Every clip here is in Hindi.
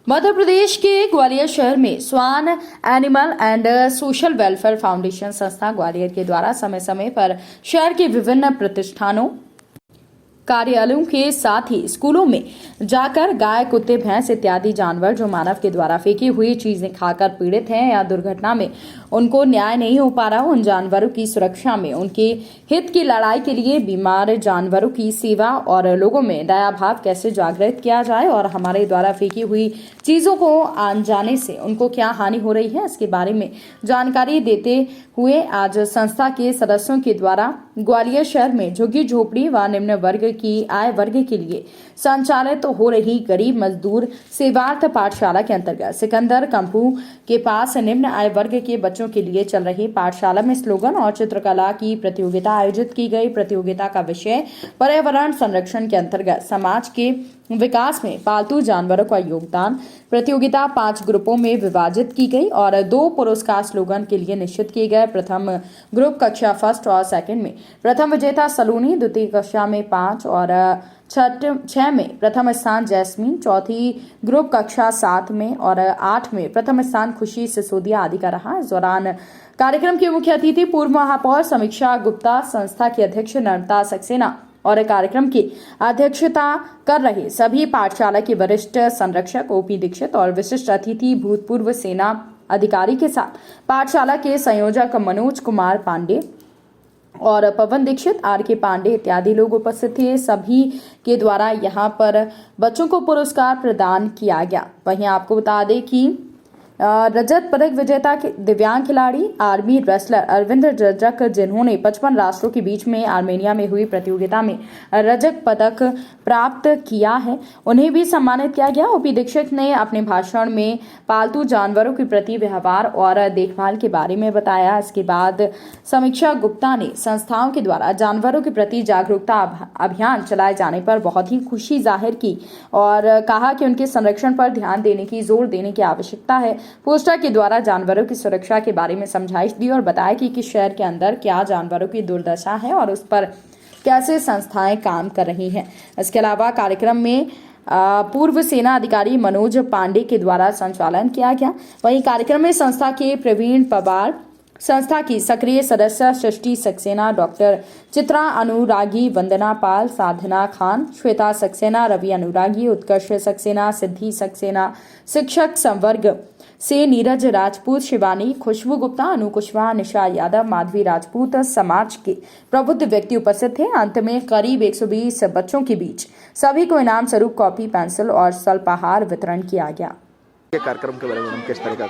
मध्य प्रदेश के ग्वालियर शहर में Swan animal and social welfare foundation संस्था ग्वालियर के द्वारा समय समय पर शहर के विभिन्न प्रतिष्ठानों कार्यालयों के साथ ही स्कूलों में जाकर गाय, कुत्ते, भैंस इत्यादि जानवर जो मानव के द्वारा फेंकी हुई चीजें खाकर पीड़ित हैं या दुर्घटना में उनको न्याय नहीं हो पा रहा, उन जानवरों की सुरक्षा में उनके हित की लड़ाई के लिए बीमार जानवरों की सेवा और लोगों में दया भाव कैसे जागृत किया जाए और हमारे द्वारा फेंकी हुई चीजों को आन जाने से उनको क्या हानि हो रही है, इसके बारे में जानकारी देते हुए आज संस्था के सदस्यों के द्वारा ग्वालियर शहर में झुग्गी झोपड़ी व निम्न वर्ग की आय वर्ग के लिए संचालित हो रही गरीब मजदूर सेवार्थ पाठशाला के अंतर्गत सिकंदर कंपू के पास निम्न आय वर्ग के बच्चों के लिए चल रही पाठशाला में स्लोगन और चित्रकला की प्रतियोगिता आयोजित की गई। प्रतियोगिता का विषय पर्यावरण संरक्षण के अंतर्गत समाज के विकास में पालतू जानवरों का योगदान। प्रतियोगिता 5 ग्रुपों में विभाजित की गई और 2 पुरस्कार स्लोगन के लिए निश्चित किए गए। प्रथम ग्रुप कक्षा फर्स्ट और सेकंड में प्रथम विजेता सलोनी, द्वितीय कक्षा में 5 और 6 में प्रथम स्थान जैस्मीन, चौथी ग्रुप कक्षा 7 में और 8 में प्रथम स्थान खुशी सिसोदिया आदि का रहा। इस दौरान कार्यक्रम के मुख्य अतिथि पूर्व महापौर समीक्षा गुप्ता, संस्था के अध्यक्ष नर्मदा सक्सेना और कार्यक्रम की अध्यक्षता कर रहे सभी पाठशाला के वरिष्ठ संरक्षक ओपी दीक्षित और विशिष्ट अतिथि भूतपूर्व सेना अधिकारी के साथ पाठशाला के संयोजक मनोज कुमार पांडे और पवन दीक्षित, आर के पांडे इत्यादि लोग उपस्थित थे। सभी के द्वारा यहां पर बच्चों को पुरस्कार प्रदान किया गया। वहीं आपको बता दें कि रजत पदक विजेता दिव्यांग खिलाड़ी आर्मी रेसलर अरविंद रजक, जिन्होंने 55 राष्ट्रों के बीच में आर्मेनिया में हुई प्रतियोगिता में रजत पदक प्राप्त किया है, उन्हें भी सम्मानित किया गया। ओपी दीक्षित ने अपने भाषण में पालतू जानवरों के प्रति व्यवहार और देखभाल के बारे में बताया। इसके बाद समीक्षा गुप्ता ने संस्थाओं के द्वारा जानवरों के प्रति जागरूकता अभियान चलाए जाने पर बहुत ही खुशी जाहिर की और कहा कि उनके संरक्षण पर ध्यान देने की जोर देने की आवश्यकता है। पोस्टर के द्वारा जानवरों की सुरक्षा के बारे में समझाइश दी और बताया कि किस शहर के अंदर क्या जानवरों की दुर्दशा है और उस पर कैसे संस्थाएं काम कर रही हैं। इसके अलावा कार्यक्रम में पूर्व सेना अधिकारी मनोज पांडे के द्वारा संचालन किया गया। वहीं कार्यक्रम में संस्था के प्रवीण पवार, संस्था की सक्रिय सदस्य सृष्टि सक्सेना, डॉक्टर चित्रा अनुरागी, वंदना पाल, साधना खान, श्वेता सक्सेना, रवि अनुरागी, उत्कर्ष सक्सेना, सिद्धि सक्सेना, शिक्षक संवर्ग से नीरज राजपूत, शिवानी, खुशबू गुप्ता, अनु कुशवाहा, निशा यादव, माधवी राजपूत समाज के प्रबुद्ध व्यक्ति उपस्थित थे। अंत में करीब 120 बच्चों के बीच सभी को इनाम स्वरूप कॉपी, पेंसिल और स्वल्पाहार वितरण किया गया। कार्यक्रम के बारे में किस तरह का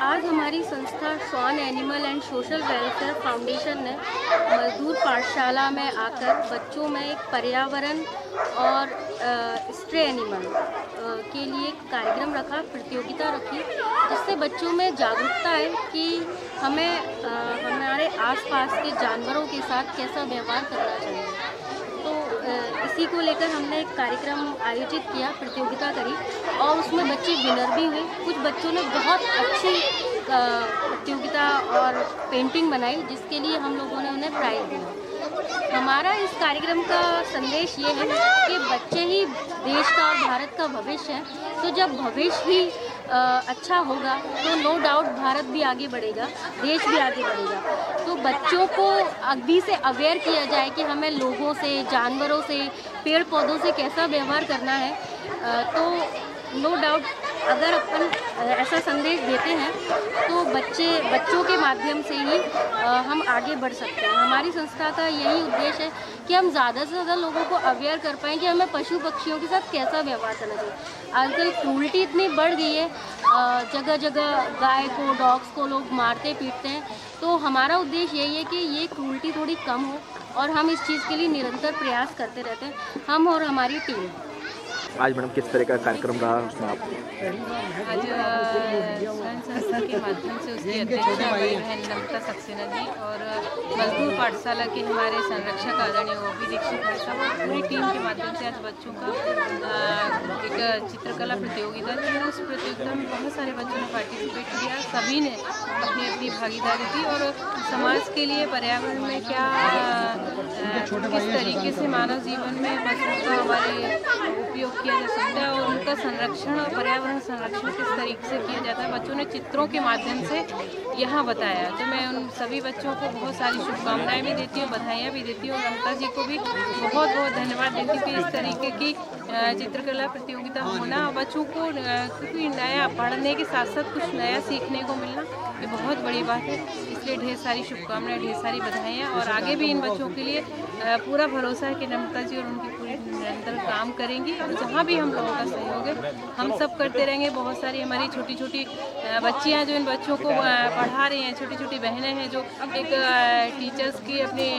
आज हमारी संस्था Swan animal and social welfare foundation ने मजदूर पाठशाला में आकर बच्चों में एक पर्यावरण और स्ट्रे एनिमल के लिए एक कार्यक्रम रखा, प्रतियोगिता रखी, जिससे बच्चों में जागरूकता है कि हमें हमारे आसपास के जानवरों के साथ कैसा व्यवहार करना चाहिए। तो इसी को लेकर हमने एक कार्यक्रम आयोजित किया, प्रतियोगिता करी और उसमें बच्चे विनर भी हुए। कुछ बच्चों ने बहुत अच्छी प्रतियोगिता और पेंटिंग बनाई, जिसके लिए हम लोगों ने उन्हें प्राइज़ दिया। हमारा इस कार्यक्रम का संदेश ये है कि बच्चे ही देश का और भारत का भविष्य है। तो जब भविष्य ही अच्छा होगा तो नो डाउट भारत भी आगे बढ़ेगा, देश भी आगे बढ़ेगा। तो बच्चों को अभी से अवेयर किया जाए कि हमें लोगों से, जानवरों से, पेड़ पौधों से कैसा व्यवहार करना है। तो नो डाउट अगर अपन ऐसा संदेश देते हैं तो बच्चों के माध्यम से ही हम आगे बढ़ सकते हैं। हमारी संस्था का यही उद्देश्य है कि हम ज़्यादा से ज़्यादा लोगों को अवेयर कर पाएँ कि हमें पशु पक्षियों के साथ कैसा व्यवहार करना चाहिए। आजकल क्रूरटी इतनी बढ़ गई है, जगह जगह गाय को, डॉग्स को लोग मारते पीटते हैं। तो हमारा उद्देश्य यही है कि ये क्रूरटी थोड़ी कम हो और हम इस चीज़ के लिए निरंतर प्रयास करते रहते हैं, हम और हमारी टीम। आज मैडम किस तरह का कार्यक्रम रहा उसमें आप? आज स्वयं संस्था के माध्यम से उसकी अध्यक्षा बहन नर्मदा सक्सेना जी और मजदूर पाठशाला के हमारे संरक्षक आदरणीय ओपी दीक्षित भाई साहब और पूरी टीम के माध्यम से आज बच्चों का एक चित्रकला प्रतियोगिता थी। उस प्रतियोगिता में बहुत सारे बच्चों ने पार्टिसिपेट किया, सभी ने अपनी अपनी भागीदारी दी और समाज के लिए पर्यावरण में क्या किस तरीके से मानव जीवन में पशुओं का हमारे उपयोग किया जा सकता है और उनका संरक्षण और पर्यावरण संरक्षण किस तरीके से किया जाता है बच्चों ने चित्रों के माध्यम से यहाँ बताया। तो मैं उन सभी बच्चों को बहुत सारी शुभकामनाएं भी देती हूँ, बधाइयाँ भी देती हूँ और ममता जी को भी बहुत बहुत धन्यवाद देती हूँ कि इस तरीके की चित्रकला प्रतियोगिता होना बच्चों को क्योंकि नया पढ़ने के साथ साथ कुछ नया सीखने को मिलना ये बहुत बड़ी बात है। इसलिए ढेर सारी शुभकामनाएं, ढेर सारी बधाइयाँ और आगे भी इन बच्चों के लिए पूरा भरोसा है कि ममता जी और उनकी पूरी निरंतर काम करेंगी और जहाँ भी हम लोगों का सहयोग है हम सब करते रहेंगे। बहुत सारी हमारी छोटी छोटी बच्चियाँ जो इन बच्चों को पढ़ा रही हैं, छोटी छोटी बहनें हैं जो एक टीचर्स की अपनी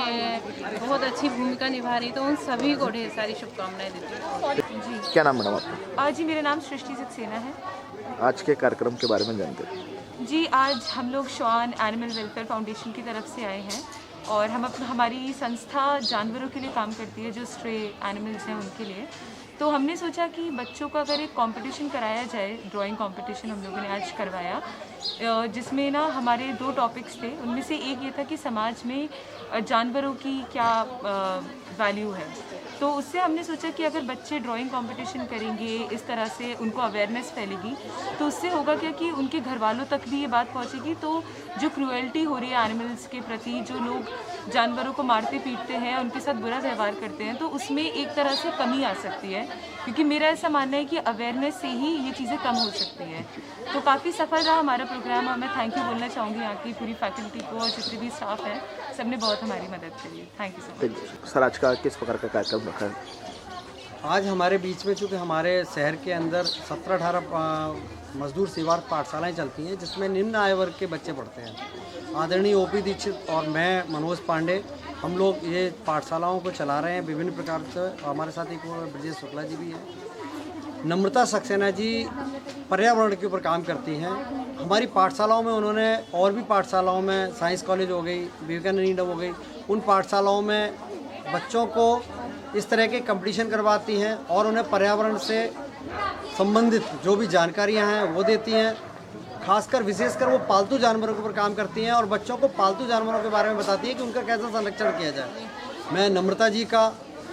बहुत अच्छी भूमिका निभा रही, तो उन सभी को ढेर सारी शुभकामनाएं देती हूँ। जी क्या नाम मैडम आपका? जी मेरा नाम सृष्टि सक्सेना है। आज के कार्यक्रम के बारे में जानते हैं। जी आज हम लोग स्वान एनिमल वेलफेयर फाउंडेशन की तरफ से आए हैं और हमारी संस्था जानवरों के लिए काम करती है जो स्ट्रे एनिमल्स हैं उनके लिए। तो हमने सोचा कि बच्चों का अगर एक कंपटीशन कराया जाए, ड्राइंग कंपटीशन हम लोगों ने आज करवाया जिसमें ना हमारे 2 टॉपिक्स थे। उनमें से एक ये था कि समाज में जानवरों की क्या वैल्यू है। तो उससे हमने सोचा कि अगर बच्चे ड्राइंग कंपटीशन करेंगे, इस तरह से उनको अवेयरनेस फैलेगी तो उससे होगा क्या कि उनके घर वालों तक भी ये बात पहुंचेगी। तो जो क्रूएल्टी हो रही है एनिमल्स के प्रति, जो लोग जानवरों को मारते पीटते हैं, उनके साथ बुरा व्यवहार करते हैं, तो उसमें एक तरह से कमी आ सकती है। क्योंकि मेरा ऐसा मानना है कि अवेयरनेस से ही ये चीज़ें कम हो सकती है। तो काफ़ी सफल रहा हमारा प्रोग्राम और मैं थैंक यू बोलना चाहूँगी यहाँ की पूरी फैकल्टी को और जितने भी स्टाफ है, सबने बहुत हमारी मदद करी है। Thank you so much. Sir आज का किस प्रकार का कार्यक्रम रखा है? आज हमारे बीच में चूँकि हमारे शहर के अंदर 17-18 मजदूर सेवार्थ पाठशालाएँ चलती हैं जिसमें निम्न आय वर्ग के बच्चे पढ़ते हैं। आदरणीय ओपी दीक्षित और मैं मनोज पांडे हम लोग ये पाठशालाओं को चला रहे हैं विभिन्न प्रकार से। हमारे साथ एक ब्रजेश शुक्ला जी भी हैं। नम्रता सक्सेना जी पर्यावरण के ऊपर काम करती हैं। हमारी पाठशालाओं में उन्होंने और भी पाठशालाओं में साइंस कॉलेज हो गई, विवेकानंद हो गई, उन पाठशालाओं में बच्चों को इस तरह के कंपटीशन करवाती हैं और उन्हें पर्यावरण से संबंधित जो भी जानकारियां हैं वो देती हैं। खासकर विशेषकर वो पालतू जानवरों के ऊपर काम करती हैं और बच्चों को पालतू जानवरों के बारे में बताती है कि उनका कैसा संरक्षण किया जाए। मैं नम्रता जी का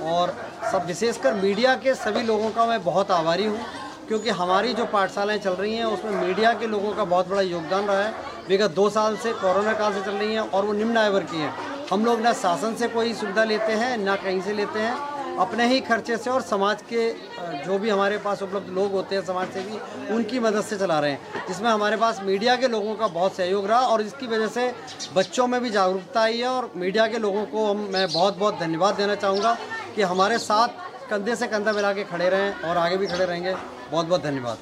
और सब विशेषकर मीडिया के सभी लोगों का मैं बहुत आभारी हूँ क्योंकि हमारी जो पाठशालाएँ चल रही हैं उसमें मीडिया के लोगों का बहुत बड़ा योगदान रहा है। विगत 2 साल से कोरोना काल से चल रही हैं और वो निम्न आय वर्ग की हैं। हम लोग ना शासन से कोई सुविधा लेते हैं ना कहीं से लेते हैं, अपने ही खर्चे से और समाज के जो भी हमारे पास उपलब्ध लोग होते हैं समाज से भी उनकी मदद से चला रहे हैं, जिसमें हमारे पास मीडिया के लोगों का बहुत सहयोग रहा और इसकी वजह से बच्चों में भी जागरूकता आई है। और मीडिया के लोगों को मैं बहुत बहुत धन्यवाद देना चाहूँगा कि हमारे साथ कंधे से कंधा मिला के खड़े रहें और आगे भी खड़े रहेंगे। बहुत बहुत धन्यवाद।